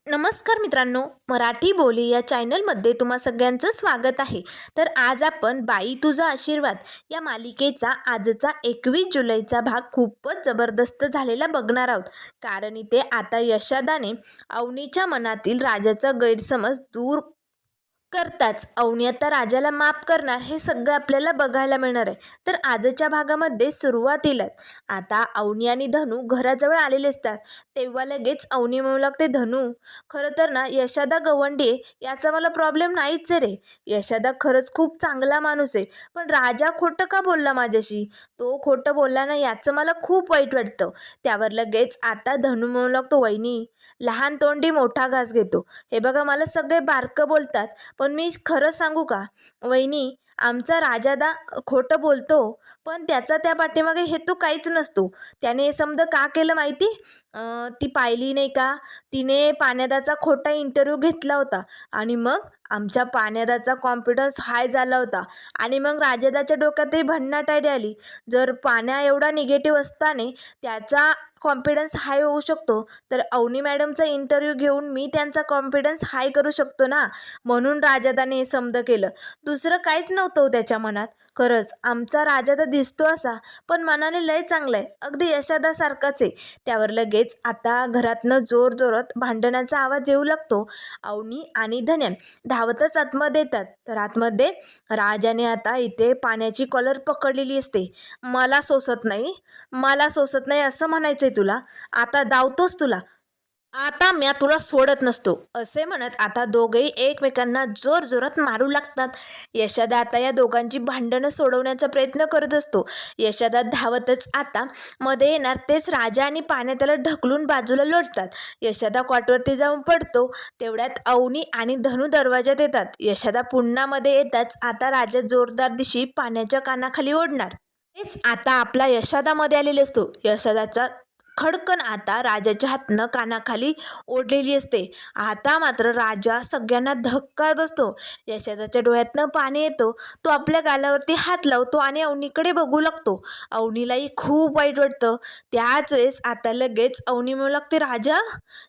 नमस्कार मित्रांनो, मराठी बोली या चॅनलमध्ये तुम्हा सगळ्यांचं स्वागत आहे. तर आज आपण बाई तुझा आशीर्वाद या मालिकेचा आजचा 21 जुलैचा भाग खूपच जबरदस्त झालेला बघणार आहोत. कारण इथे आता यशादाने अवनीच्या मनातील राजाचा गैरसमज दूर करताच अवनी आता राजाला माफ करणार हे सगळं आपल्याला बघायला मिळणार आहे. तर आजच्या भागामध्ये सुरुवातीलाच आता अवनी आणि धनू घराजवळ आलेले असतात. तेव्हा लगेच अवनी म्हणू लागते, धनू खरं तर ना यशादा गवंडी आहे याचा मला प्रॉब्लेम नाहीच आहे रे. यशादा खरंच खूप चांगला माणूस आहे, पण राजा खोटं का बोलला माझ्याशी? तो खोटं बोलला ना याचं मला खूप वाईट वाटतं. त्यावर लगेच आता धनू म्हणू लागतो, वहिनी लहान तोंडी मोठा घास घेतो. हे बघा मला सगळे बारकं बोलतात, पण मी खरं सांगू का वहिनी, आमचा राजादा खोटं बोलतो, पण त्याचा त्या पाठीमागे हेतू काहीच नसतो. त्याने हे समजा का केलं माहिती? ती पाहिली नाही का, तिने पाण्यादाचा खोटा इंटरव्ह्यू घेतला होता आणि मग आमच्या पाण्यादाचा कॉन्फिडन्स हाय झाला होता आणि मग राजादाच्या डोक्यातही भन्नाट आयडिया आली. जर पाण्या एवढा निगेटिव्ह असताना त्याचा कॉन्फिडन्स हाय होऊ शकतो, तर अवनी मॅडमचा इंटरव्ह्यू घेऊन मी त्यांचा कॉन्फिडन्स हाय करू शकतो ना. म्हणून राजादाने हे समज केलं. दुसरं काहीच नव्हतं हो त्याच्या मनात. खरंच आमचा राजादा दिसतो असा, पण मनाने लय चांगला आहे, अगदी यशादासारखाच आहे. त्यावर लगेच आता घरातनं जोरजोरात भांडणाचा आवाज येऊ लागतो. अवनी आणि धन्या धावतच आतमध्ये येतात. तर आतमध्ये राजाने आता इथे पाण्याची कॉलर पकडलेली असते. मला सोसत नाही, मला सोसत नाही असं म्हणायचंय तुला? आता धावतोस तुला, आता म्या तुला सोडत नसतो, असे म्हणत आता दोघेही एकमेकांना जोरजोरात मारू लागतात. यशादा आता या दोघांची भांडणं सोडवण्याचा प्रयत्न करत असतो. यशादा धावतच आता मध्ये येणार तेच राजा आणि पाण्या त्याला ढकलून बाजूला लोटतात. यशादा कॉटवरती जाऊन पडतो. तेवढ्यात अवनी आणि धनू दरवाजात येतात. यशादा पुन्हा मध्ये येताच आता राजा जोरदार दिशी पाण्याच्या कानाखाली ओढणार. तेच आता आपला यशादामध्ये आलेले असतो. यशादाचा खडकन आता राजाच्या हातनं कानाखाली ओढलेली असते. आता मात्र राजा सगळ्यांना धक्का बसतो. यशदाच्या डोळ्यातनं पाणी येतो. तो आपल्या गालावरती हात लावतो आणि अवनीकडे बघू लागतो. अवनीलाही खूप वाईट वाटतं. त्याच वेळेस आता लगेच अवनी म्हणू लागते, राजा.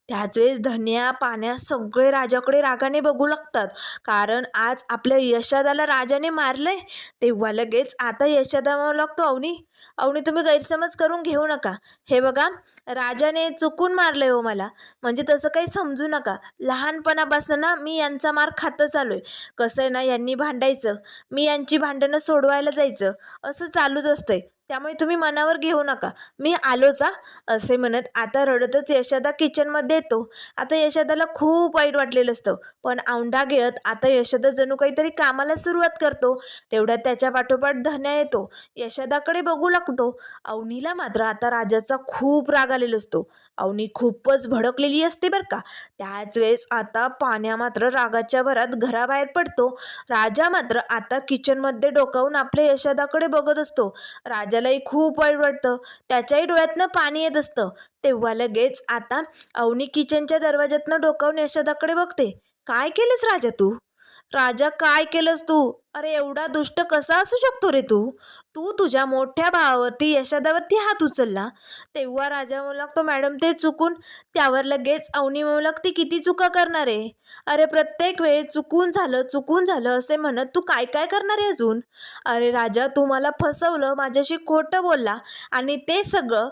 त्याच वेळेस धन्या पाण्या सगळे राजाकडे रागाने बघू लागतात, कारण आज आपल्या यशदाला राजाने मारलंय. तेव्हा लगेच आता यशदा म्हणू लागतो, अवनी अवनी तुम्ही गैरसमज करून घेऊ नका. हे बघा, राजाने चुकून मारलंय हो मला, म्हणजे तसं काही समजू नका. लहानपणापासून ना मी यांचा मार खातच आलोय. कसं आहे ना, यांनी भांडायचं, मी यांची भांडणं सोडवायला जायचं, असं चालूच असतंय. त्यामुळे तुम्ही मनावर घेऊ नका, मी आलोच हा, असे म्हणत आता रडतच यशदा किचनमध्ये येतो. आता यशदाला खूप वाईट वाटलेलं असतं, पण औंढा गिळत आता यशदा जणू काहीतरी कामाला सुरुवात करतो. तेवढ्यात त्याच्या पाठोपाठ धन्या येतो. यशदाकडे बघू लागतो. अवनीला मात्र आता राजाचा खूप राग आलेला असतो. अवनी खूपच भडकलेली असते बरं का. त्याच वेळेस आता पाण्या मात्र रागाच्या भरात घराबाहेर पडतो. राजा मात्र आता किचनमध्ये डोकावून आपल्या यशदाकडे बघत असतो. राजालाही खूप वाईट वाटतं. त्याच्याही डोळ्यातनं पाणी येत असतं. तेव्हा लगेच आता अवनी किचनच्या दरवाज्यातनं डोकावून यशदाकडे बघते. काय केलंस राजा तू? राजा काय केलंस तू? अरे एवढा दुष्ट कसा असू शकतो रे तू? तू तुझ्या मोठ्या भावावरती यशादावरती हात उचलला. तेव्हा राजा म्हणू लागतो, मॅडम ते चुकून. त्यावर लगेच अवनी म्हणू लागते, किती चुका करणार आहे? अरे प्रत्येक वेळेस चुकून झालं चुकून झालं असे म्हणत तू काय काय करणार आहे अजून? अरे राजा, तू मला फसवलं, माझ्याशी खोटं बोलला आणि ते सगळं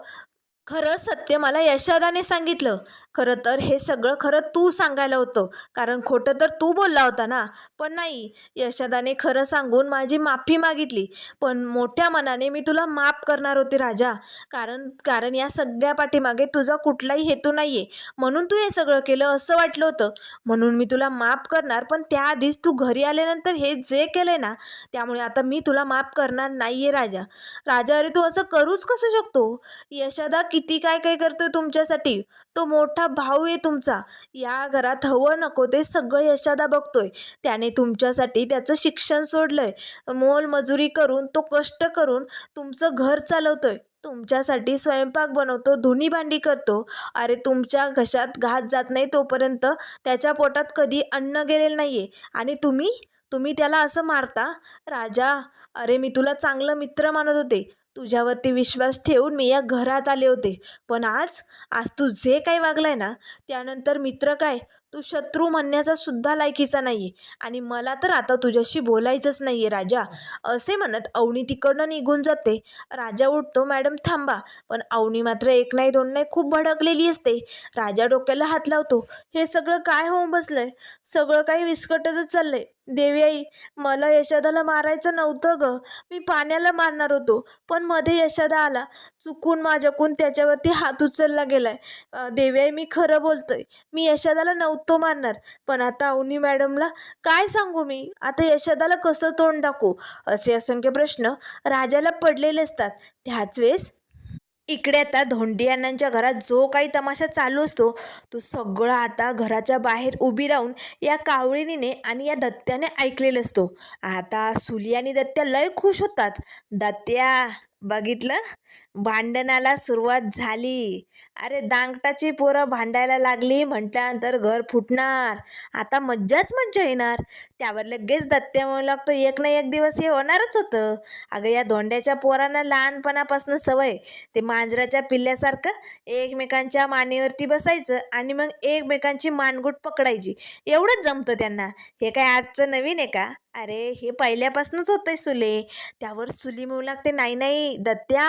खरं सत्य मला यशादाने सांगितलं. खरं तर हे सगळं खरं तू सांगायला होतं, कारण खोटं तर तू बोलला होता ना. पण नाही, यशादाने खरं सांगून माझी माफी मागितली. पण मोठ्या मनाने मी तुला माफ करणार होते राजा, कारण कारण या सगळ्या पाठीमागे तुझा कुठलाही हेतू नाही आहे, म्हणून तू हे सगळं केलं असं वाटलं होतं. म्हणून मी तुला माफ करणार, पण त्याआधीच तू घरी आल्यानंतर हे जे केलंय ना, त्यामुळे आता मी तुला माफ करणार नाही आहे राजा. राजा, अरे तू असं करूच कसं शकतो? यशादा किती काय काय करतोय तुमच्यासाठी. तो मोठा भाऊ आहे तुमचा. या घरात हवं नको ते सगळं यशादा बघतोय. त्याने तुमच्यासाठी त्याचं शिक्षण सोडलंय, मोलमजुरी करून तो कष्ट करून तुमचं घर चालवतोय, तुमच्यासाठी स्वयंपाक बनवतो, धुणी भांडी करतो. अरे तुमच्या घशात घास जात नाही तोपर्यंत त्याच्या पोटात कधी अन्न गेलेलं नाहीये, आणि तुम्ही तुम्ही त्याला असं मारता? राजा, अरे मी तुला चांगलं मित्र मानत होते, तुझ्यावरती विश्वास ठेवून मी या घरात आले होते. पण आज आज तू जे काही वागलाय ना, त्यानंतर मित्र काय, तू शत्रू म्हणण्याचा सुद्धा लायकीचा नाही आहे. आणि मला तर आता तुझ्याशी बोलायचंच नाही आहे राजा. असे म्हणत अवनी तिकडनं निघून जाते. राजा उठतो, मॅडम थांबा. पण अवनी मात्र एक नाही दोन नाही खूप भडकलेली असते. राजा डोक्याला हात लावतो. हे सगळं काय होऊन बसलंय? सगळं काही विस्कटतच चाललंय. देवी आई, मला यशोदाला मारायचं नव्हतं ग. मी पाण्याला मारणार होतो, पण मध्ये यशोदा आला. चुकून माझ्याकडून त्याच्यावरती हात उचलला गेलाय. देवी आई, मी खरं बोलतोय. मी यशोदाला नव्हतो मारणार. पण आता अवनी मॅडमला काय सांगू मी? आता यशोदाला कसं तोंड दाखवू? असे असंख्य प्रश्न राजाला पडलेले असतात. त्याच वेळेस इकडे आता धोंडी अण्णांच्या घरात जो काही तमाशा चालू असतो, तो सगळा आता घराच्या बाहेर उभी राहून या कावळीनीने आणि या दत्त्याने ऐकलेला असतो. आता सुली आणि दत्त्या लय खुश होतात. दत्त्या, बघितलं, भांडणाला सुरुवात झाली. अरे दांगटाची पोरं भांडायला लागली म्हटल्यानंतर घर फुटणार. आता मज्जाच मज्जा येणार. त्यावर लगेच दत्त्या म्हणू लागतो, एक ना एक दिवस हे होणारच होतं. अगं या धोंड्याच्या पोरांना लहानपणापासून सवय, ते मांजराच्या पिल्ल्यासारखं एकमेकांच्या मानेवरती बसायचं आणि मग एकमेकांची मानगूट पकडायची. एवढंच जमतं त्यांना. हे काय आजचं नवीन आहे का? अरे हे पहिल्यापासूनच होतंय सुले. त्यावर सुली म्हणू लागते, नाही नाही दत्त्या,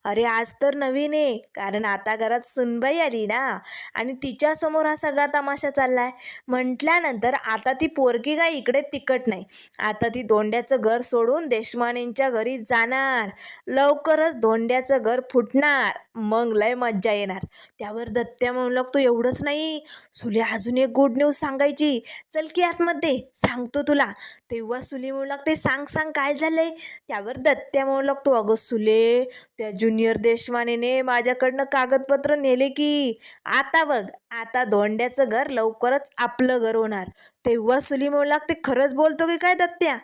अरे आज तर नवीन आहे. कारण आता घरात सुनबाई आली ना, आणि तिच्यासमोर हा सगळा तमाशा चाललाय. म्हटल्यानंतर आता ती पोरकी काय इकडे तिकट नाही. आता ती धोंड्याचं घर सोडून देशमानेंच्या घरी जाणार. लवकरच धोंड्याचं घर फुटणार. मग लय मज्जा येणार. त्यावर दत्त्या म्हणू लागतो, एवढंच नाही सुले, अजून एक गुड न्यूज सांगायची. चल की आतमध्ये, सांगतो तुला. तेव्हा सुली म्हणू लागते, सांग सांग काय झालंय? त्यावर दत्त्या म्हणू लागतो, अगं सुले, त्या ज्युनियर देशमानेने माझ्याकडनं कागदपत्र नेले की. आता बघ, आता धोंड्याचं घर लवकरच आपलं घर होणार. तेव्हा सुली म्हणू लागते, खरंच बोलतो की काय दत्त्या?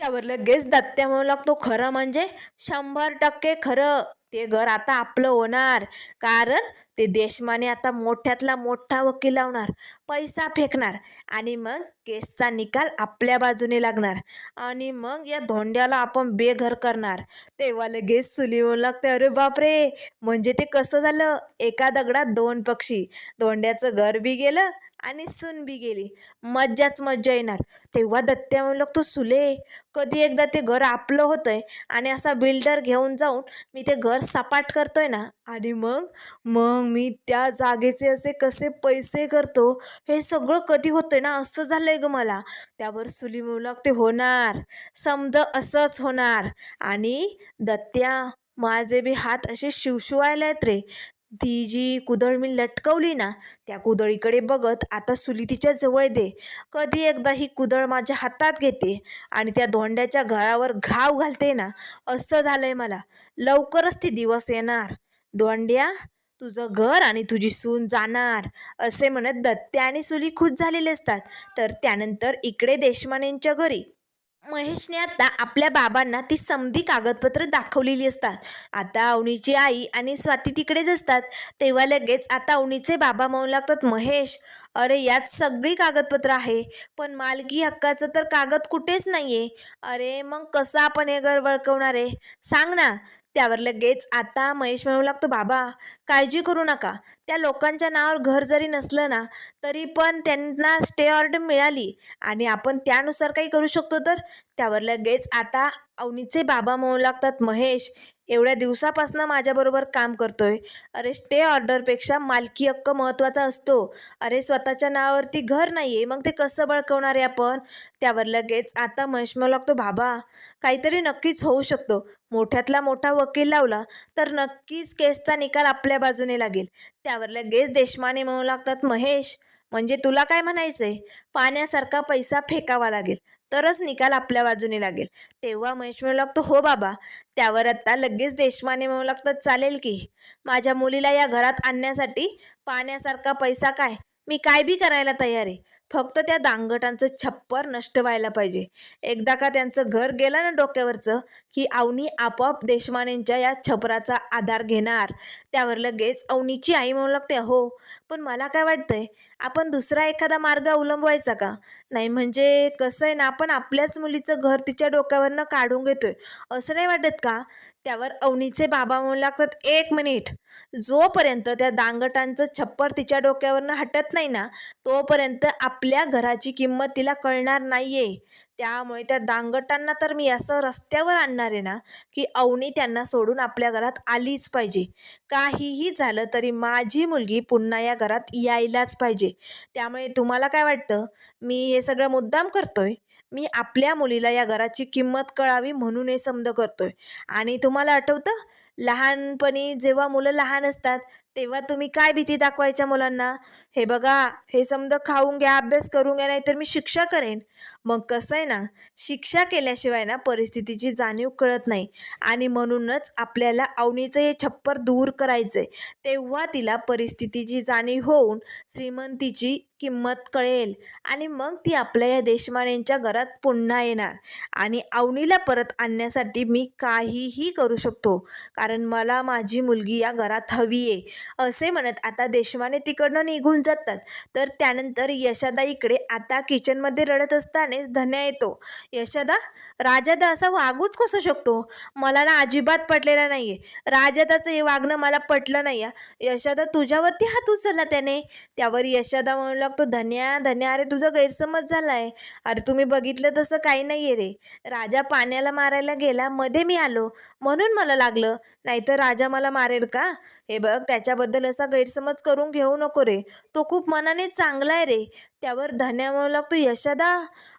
त्यावर लगेच दत्त्या म्हणू लागतो, खरं म्हणजे 100% खरं. ते घर आता आपलं होणार. कारण ते देशमाने आता मोठ्यातला मोठा वकील लावणार, पैसा फेकणार, आणि मग केसचा निकाल आपल्या बाजूने लागणार. आणि मग या धोंड्याला आपण बेघर करणार. तेव्हा लगेच सुली म्हणू लागते, अरे बापरे, म्हणजे ते कसं झालं? एका दगडात दोन पक्षी. धोंड्याचं घर बी गेलं आणि सून बी गेली. मज्जाच मज्जा येणार. तेव्हा दत्त्या म्हणू लागतो, सुले, कधी एकदा ते घर आपलं होतंय आणि असा बिल्डर घेऊन जाऊन मी ते घर सपाट करतोय ना, आणि मग मग मी त्या जागेचे असे कसे पैसे करतो, हे सगळं कधी होतंय ना, असं झालंय ग मला. त्यावर सुली म्हणू लागते, होणार, समज असंच होणार. आणि दत्त्या, माझे बी हात असे शिवशिवायला आहेत रे. ती जी कुदळ मी लटकवली ना, त्या कुदळीकडे बघत आता सुली तिच्या जवळ दे. कधी एकदा ही कुदळ माझ्या हातात घेते आणि त्या धोंड्याच्या घरावर घाव घालते ना, असं झालंय मला. लवकरच ते दिवस येणार. धोंड्या, तुझं घर आणि तुझी सून जाणार. असे म्हणत दत्त्या आणि सुली खुश झालेले असतात. तर त्यानंतर इकडे देशमानेंच्या घरी महेशने आता आपल्या बाबांना ती समधी कागदपत्र दाखवलेली असतात. आता अवनीची आई आणि स्वाती तिकडेच असतात. तेव्हा लगेच आता अवनीचे बाबा म्हणू लागतात, महेश, अरे यात सगळी कागदपत्र आहे, पण मालकी हक्काचं तर कागद कुठेच नाहीये. अरे मग कसं आपण हे घर वळकवणार आहे, सांग ना. त्यावर लगेच आता महेश म्हणू लागतो, बाबा काळजी करू नका. त्या लोकांच्या नावावर घर जरी नसलं ना, तरी पण त्यांना स्टे ऑर्डर मिळाली आणि आपण त्यानुसार काही करू शकतो तर. त्यावर लगेच आता अवनीचे बाबा म्हणू लागतात, महेश, एवढ्या दिवसापासून माझ्याबरोबर काम करतोय. अरे स्टे ऑर्डरपेक्षा मालकी हक्क महत्त्वाचा असतो. अरे स्वतःच्या नावावरती घर नाही आहे, मग ते कसं बळकवणार आहे आपण? त्यावर लगेच आता महेश म्हणू लागतो, बाबा काहीतरी नक्कीच होऊ शकतो. मोठ्यातला मोठा वकील लावला तर नक्कीच केसचा निकाल आपल्या बाजूने लागेल. त्यावर लगेच देशमाने म्हणू लागतात, महेश, म्हणजे तुला काय म्हणायचंय? पाण्यासारखा पैसा फेकावा लागेल तरच निकाल आपल्या बाजूने लागेल. तेव्हा महेश म्हणू लागतो, हो बाबा. त्यावर आता लगेच देशमाने म्हणू लागतात, चालेल की. माझ्या मुलीला या घरात आणण्यासाठी पाण्यासारखा पैसा काय, मी काय बी करायला तयार आहे. फक्त त्या दांगटांचं छप्पर नष्ट व्हायला पाहिजे. एकदा का त्यांचं घर गेलं ना डोक्यावरचं, की अवनी आपोआप देशमानेंच्या या छपराचा आधार घेणार. त्यावर लगेच अवनीची आई म्हणू लागते, हो, पण मला काय वाटतंय, आपण दुसरा एखादा मार्ग अवलंबवायचा का? नाही म्हणजे कसं आहे ना, आपण आपल्याच मुलीचं घर तिच्या डोक्यावरनं काढून घेतोय, असं नाही वाटत का? त्यावर अवनीचे बाबा म्हणू लागतात, 1 मिनिट. जोपर्यंत त्या दांगटांचं छप्पर तिच्या डोक्यावरनं हटत नाही ना, तोपर्यंत आपल्या घराची किंमत तिला कळणार नाहीये. त्यामुळे त्या दांगटांना तर मी असं रस्त्यावर आणणार आहे ना, की अवनी त्यांना सोडून आपल्या घरात आलीच पाहिजे. काहीही झालं तरी माझी मुलगी पुन्हा या घरात यायलाच पाहिजे. त्यामुळे तुम्हाला काय वाटतं, मी हे सगळं मुद्दाम करतोय? मी आपल्या मुलीला या घराची किंमत कळावी म्हणून हे समज करतोय. आणि तुम्हाला आठवतं, लहानपणी जेव्हा मुलं लहान असतात तेव्हा तुम्ही काय भीती दाखवायच्या मुलांना? हे बघा, हे समजा खाऊन घ्या, अभ्यास करून घ्या, नाहीतर मी शिक्षा करेन. मग कसं आहे ना, शिक्षा केल्याशिवाय ना परिस्थितीची जाणीव कळत नाही. आणि म्हणूनच आपल्याला अवनीचं हे छप्पर दूर करायचंय. तेव्हा तिला परिस्थितीची जाणीव होऊन श्रीमंतीची किंमत कळेल आणि मग ती आपल्या या देशमानेंच्या घरात पुन्हा येणार. आणि अवनीला परत आणण्यासाठी मी काहीही करू शकतो, कारण मला माझी मुलगी या घरात हवी आहे. असे म्हणत आता देशमाने तिकडनं निघून जातात. तर त्यानंतर यशोदा इकडे आता किचनमध्ये रडत असतानाच धन्या येतो. यशोदा, राजादा असा वागूच कसं शकतो? मला ना अजिबात पटलेलं नाहीये. राजादाचं हे वागणं मला पटलं नाही. यशोदा, तुझ्यावरती हात उचलला त्याने. त्यावर यशोदा म्हणू लागतो, धन्या धन्या, अरे तुझा गैरसमज झालाय. अरे तुम्ही बघितलं तसं काही नाहीये रे. राजा पाण्याला मारायला गेला, मध्ये मी आलो म्हणून मला लागलं, नाहीतर राजा मला मारेल का? हे बघ, त्याच्याबद्दल असा गैरसमज करून घेऊ नको रे. तो खूप मनाने चांगला आहे रे. त्यावर धन्या म्हणू लागतो, यशोदा,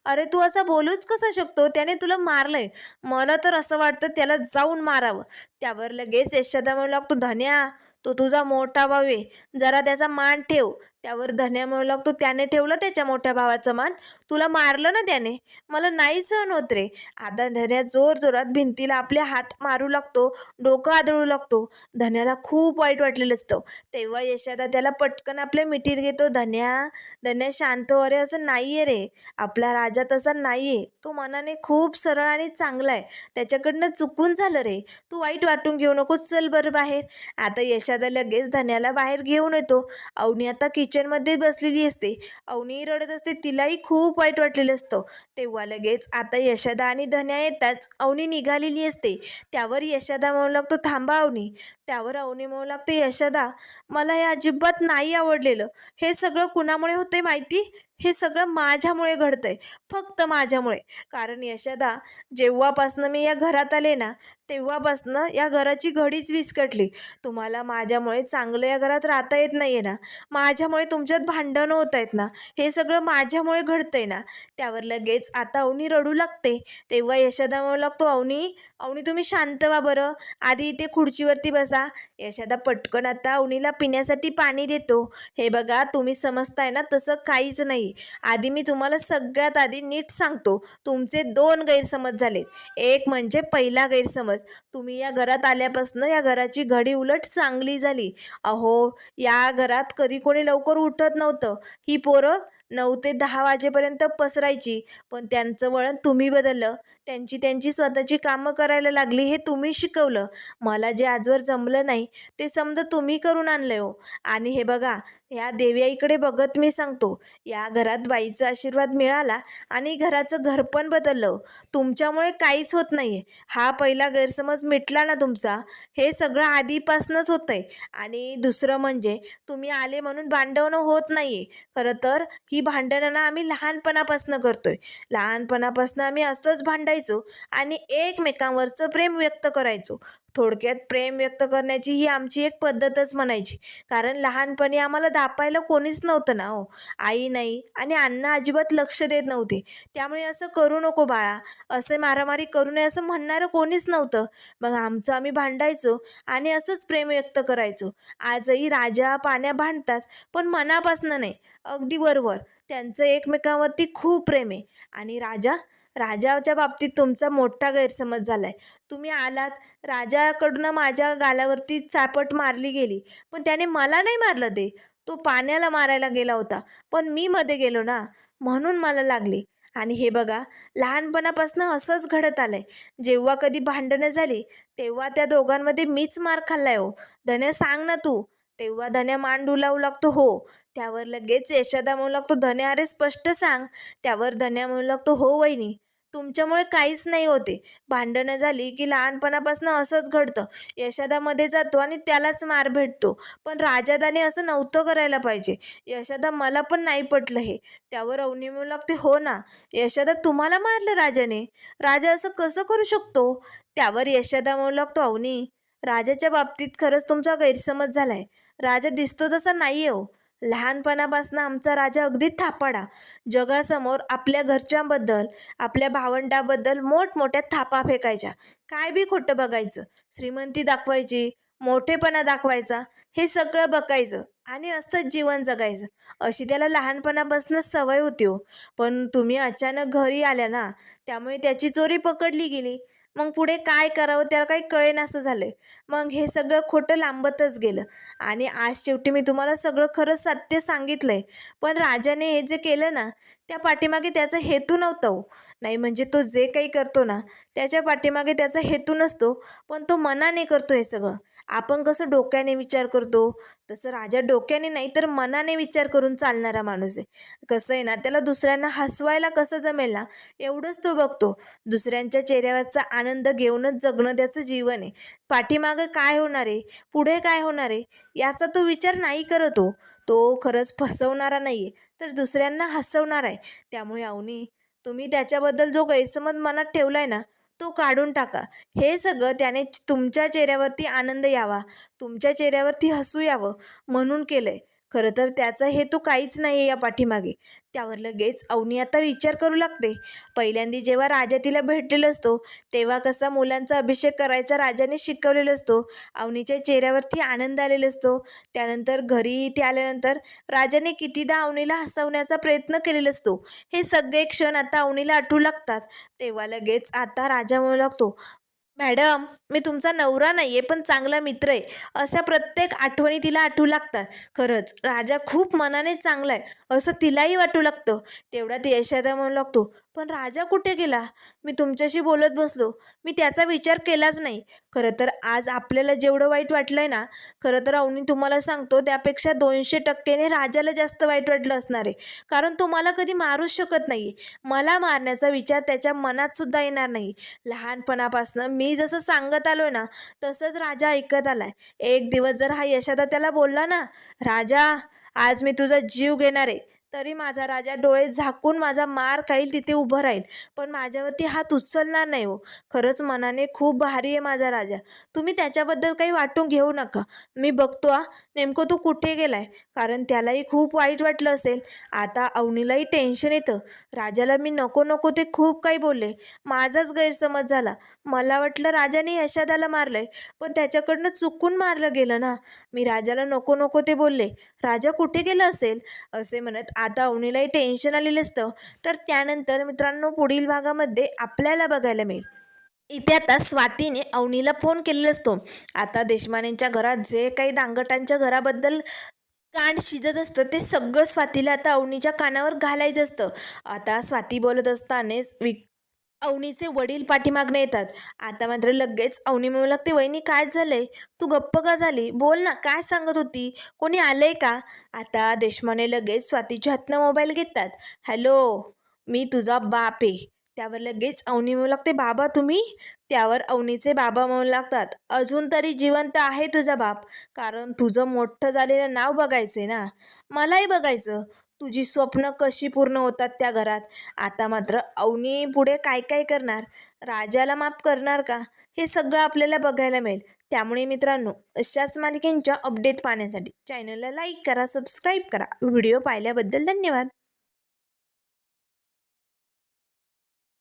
अरे तू असं बोलूच कसा शकतो? त्याने तुला मारलंय. मला तर असं वाटतं त्याला जाऊन मारावं. त्यावर लगेच यशोदा म्हणू लागतो, धन्या, तो तुझा मोठा भाऊ आहे, जरा त्याचा मान ठेव. त्यावर धन्या म्हणू लागतो, त्याने ठेवलं त्याच्या मोठ्या भावाचा मान? तुला मारलं ना त्याने, मला नाही सहन होत रे. आता धन्या जोर जोरात भिंतीला आपले हात मारू लागतो, डोकं आदळू लागतो. धन्याला खूप वाईट वाटलेलं असतं. तेव्हा यशोदा त्याला पटकन आपल्या मिठीत घेतो. धन्या धन्या, शांत हो. अरे असं नाहीये रे, आपला राजा तसा नाहीये. तो मनाने खूप सरळ आणि चांगला आहे. त्याच्याकडनं चुकून झालं रे. तू वाईट वाटून घेऊ नको, चल बरं बाहेर. आता यशोदा लगेच धन्याला बाहेर घेऊन येतो. अवनी आता किचनमध्ये बसलेली असते. अवनी रडत असते, तिलाही खूप वाईट वाटलेलं असतं. तेव्हा लगेच आता यशोदा आणि धन्या येताच अवनी निघालेली असते. त्यावर यशोदा म्हणू लागतो, थांबा अवनी. त्यावर अवनी म्हणू लागते, यशोदा, मला हे अजिबात नाही आवडलेलं. हे सगळं कुणामुळे होते माहिती? हे सगळं माझ्यामुळे घडतंय, फक्त माझ्यामुळे. कारण यशोदा, जेव्हापासनं मी या घरात आले ना, तेव्हापासनं या घराची घडीच विस्कटली. तुम्हाला माझ्यामुळे चांगलं या घरात राहता येत नाहीये ना, माझ्यामुळे तुमच्यात भांडणं होत आहेत ना, हे सगळं माझ्यामुळे घडतंय ना. त्यावर लगेच आता अवनी रडू लागते. तेव्हा यशोदा म्हणू लागतो, अवनी अवनी, तुम्ही शांत व्हा बरं, आधी इथे खुर्चीवरती बसा. यशोदा पटकन आता अवनीला पिण्यासाठी पाणी देतो. हे बघा, तुम्ही समजताय ना, तसं काहीच नाही. आधी मी तुम्हाला सगळ्यात आधी नीट सांगतो, तुमचे 2 गैरसमज झालेत. एक म्हणजे पहिला गैरसमज, तुम्ही या घरात आल्यापासून या घराची घडी उलट चांगली झाली. अहो, या घरात कधी कोणी लवकर उठत नव्हतं. ही पोरं 9 ते 10 वाजेपर्यंत पसरायची, पण त्यांचं वळण तुम्ही बदललं. त्यांची त्यांची स्वतःची कामं करायला लागली, हे तुम्ही शिकवलं. मला जे आजवर जमलं नाही ते समजा तुम्ही करून आणलंय हो. आणि हे बघा, ह्या देव्याईकडे बघत मी सांगतो, या घरात बाईचा आशीर्वाद मिळाला आणि घराचं घर पण बदललं. तुमच्यामुळे काहीच होत नाहीये. हा पहिला गैरसमज मिटला ना तुमचा, हे सगळं आधीपासूनच होतंय. आणि दुसरं म्हणजे, तुम्ही आले म्हणून भांडणं होत नाहीये. खरं तर ही भांडणं ना आम्ही लहानपणापासून करतोय. लहानपणापासून आम्ही असंच भांडायचो आणि एकमेकांवरचं प्रेम व्यक्त करायचो. थोडक्यात प्रेम व्यक्त करण्याची ही आमची एक पद्धतच म्हणायची. कारण लहानपणी आम्हाला दापायला कोणीच नव्हतं ना हो. आई नाही आणि अण्णा अजिबात लक्ष देत नव्हते. त्यामुळे असं करू नको बाळा, असे मारामारी करू नये असं म्हणणारं कोणीच नव्हतं. मग आमचं आम्ही भांडायचो आणि असंच प्रेम व्यक्त करायचो. आजही राजा पाण्या भांडतात, पण मनापासनं नाही, अगदी वरवर. त्यांचं एकमेकांवरती खूप प्रेम आहे. आणि राजाच्या बाबतीत तुमचा मोठा गैरसमज झालाय. तुम्ही आलात, राजाकडनं माझ्या गालावरती चापट मारली गेली, पण त्याने मला नाही मारलं. तो पाण्याला मारायला गेला होता, पण मी मध्ये गेलो ना, म्हणून मला लागली. आणि हे बघा, लहानपणापासून असंच घडत आलंय. जेव्हा कधी भांडणं झाली तेव्हा त्या दोघांमध्ये मीच मार खाल्लाय हो. धन्या, सांग ना तू. तेव्हा धन्या मान डुलावू लागतो, हो. त्यावर लगेच यशोदा म्हणू लागतो, धन्या, अरे स्पष्ट सांग. त्यावर धन्या म्हणू लागतो, हो वहिनी, तुमच्यामुळे काहीच नाही होते. भांडणं झाली की लहानपणापासून असंच घडतं. यशोदा मध्ये जातो आणि त्यालाच मार भेटतो. पण राजादाने असं नव्हतं करायला पाहिजे. यशोदा मला पण नाही पटलं हे. त्यावर अवनी म्हणू लागते, हो ना, यशोदा तुम्हाला मारलं राजाने. राजा असं कसं करू शकतो? त्यावर यशोदा म्हणू लागतो, अवनी, राजाच्या बाबतीत खरंच तुमचा गैरसमज झालाय. राजा दिसतो तसा नाही हो. लहानपणापासून आमचा राजा अगदी थापाडा. जगासमोर आपल्या घरच्यांबद्दल, आपल्या भावंडाबद्दल मोठमोठ्या थापा फेकायच्या. काय बी खोटं बघायचं, श्रीमंती दाखवायची, मोठेपणा दाखवायचा, हे सगळं बघायचं आणि असंच जीवन जगायचं. अशी त्याला लहानपणापासूनच सवय होती हो. पण तुम्ही अचानक घरी आल्या ना, त्यामुळे त्याची चोरी पकडली गेली. मग पुढे काय करावं त्याला काही कळेनासं झालं. मग हे सगळं खोटं लांबतच गेलं आणि आज शेवटी मी तुम्हाला सगळं खरं सत्य सांगितलंय. पण राजाने हे जे केलं ना, त्या पाठीमागे त्याचा हेतू नव्हता हो. नाही म्हणजे तो जे काही करतो ना, त्याच्या पाठीमागे त्याचा हेतू नसतो, पण तो मनाने करतो हे सगळं. आपण कसं डोक्याने विचार करतो, तसं राजा डोक्याने नाही तर मनाने विचार करून चालणारा माणूस आहे. कसं आहे ना, त्याला दुसऱ्यांना हसवायला कसं जमेल ना, एवढंच तो बघतो. दुसऱ्यांच्या चेहऱ्यावरचा आनंद घेऊनच जगणं त्याचं जीवन आहे. पाठीमागं काय होणार आहे, पुढे काय होणार आहे, याचा तो विचार नाही करत हो. तो खरंच फसवणारा नाही आहे, तर दुसऱ्यांना हसवणार आहे. त्यामुळे अवनी, तुम्ही त्याच्याबद्दल जो गैरसमज मनात ठेवलाय ना, तो काढून टाका. हे सगळं त्याने तुमच्या चेहऱ्यावरती आनंद यावा, तुमच्या चेहऱ्यावरती हसू यावं म्हणून केलंय. खरं तर त्याचा हेतू काहीच नाही आहे या पाठीमागे. त्यावर लगेच अवनी आता विचार करू लागते. पहिल्यांदा जेव्हा राजा तिला भेटलेला असतो, तेव्हा कसा मुलांचा अभिषेक करायचा राजाने शिकवलेला असतो. अवनीच्या चेहऱ्यावरती आनंद आलेला असतो. त्यानंतर घरी इथे आल्यानंतर राजाने कितीदा अवनीला हसवण्याचा प्रयत्न केलेला असतो. हे सगळे क्षण आता अवनीला आठवू लागतात. तेव्हा लगेच आता राजा म्हणू लागतो, मॅडम, मी तुमचा नवरा नाही आहे, पण चांगला मित्र आहे. अशा प्रत्येक आठवणी तिला आठवू लागतात. खरंच राजा खूप मनाने चांगला आहे असं तिलाही वाटू लागतं. तेवढ्यात यशोदा म्हणू लागतो, पण राजा कुठे गेला? मी तुमच्याशी बोलत बसलो, मी त्याचा विचार केलाच नाही. खरं तर आज आपल्याला जेवढं वाईट वाटलंय ना, खरं तर अवनी तुम्हाला सांगतो, त्यापेक्षा 200% राजाला जास्त वाईट वाटलं असणार आहे. कारण तो मला कधी मारूच शकत नाही. मला मारण्याचा विचार त्याच्या मनात सुद्धा येणार नाही. लहानपणापासून मी जसं सांगत आलोय ना, तसंच राजा ऐकत आलाय. एक दिवस जर हा यशोदा त्याला बोलला ना, राजा, आज मी तुझा जीव घेणार आहे, तरी माझा राजा डोळे झाकून माझा मार खाईल तिथे उभं राहील, पण माझ्यावरती हात उचलणार नाही हो. खरंच मनाने खूप भारी आहे माझा राजा. तुम्ही त्याच्याबद्दल काही वाटून घेऊ नका. मी बघतो नेमकं तू कुठे गेलाय. कारण त्यालाही खूप वाईट वाटलं असेल. आता अवनीलाही टेन्शन येतं. राजाला मी नको नको ते खूप काही बोलले, माझाच गैरसमज झाला. मला वाटलं राजाने यशोदाला मारलंय, पण त्याच्याकडनं चुकून मारलं गेलं ना. मी राजाला नको नको ते बोलले. राजा कुठे गेला असेल असे म्हणत आता अवनीलाही टेन्शन आलेलं असतं. तर त्यानंतर मित्रांनो, पुढील भागामध्ये आपल्याला बघायला मिळेल. इथे आता स्वातीने अवनीला फोन केलेला असतो. आता देशमानेंच्या घरात जे काही दांगटांच्या घराबद्दल कांड शिजत असतं, ते सगळं स्वातीला आता अवनीच्या कानावर घालायचं असतं. आता स्वाती बोलत असतानाच अवनीचे वडील पाठीमागणे येतात. आता मात्र लगेच अवनी म्हणू लागते, वहिनी काय झालंय? तू गप्प का झाली? बोल ना, काय सांगत होती? कोणी आलंय का? आता देशमाने लगेच स्वातीच्या हातनं मोबाईल घेतात. हॅलो, मी तुझा बाप आहे. त्यावर लगेच अवनी म्हणू लागते, बाबा तुम्ही? त्यावर अवनीचे बाबा म्हणू लागतात, अजून तरी जिवंत आहे तुझा बाप. कारण तुझं मोठं झालेलं नाव बघायचंय ना. मलाही बघायचं तुझी स्वप्न कशी पूर्ण होतात त्या घरात. आता मात्र अवनी पुढे काय काय करणार, राजाला माफ करणार का, हे सगळं आपल्याला बघायला मिळेल. त्यामुळे मित्रांनो, अशाच मालिकेंच्या अपडेट पाहण्यासाठी चॅनलला लाईक करा, सबस्क्राईब करा. व्हिडिओ पाहिल्याबद्दल धन्यवाद.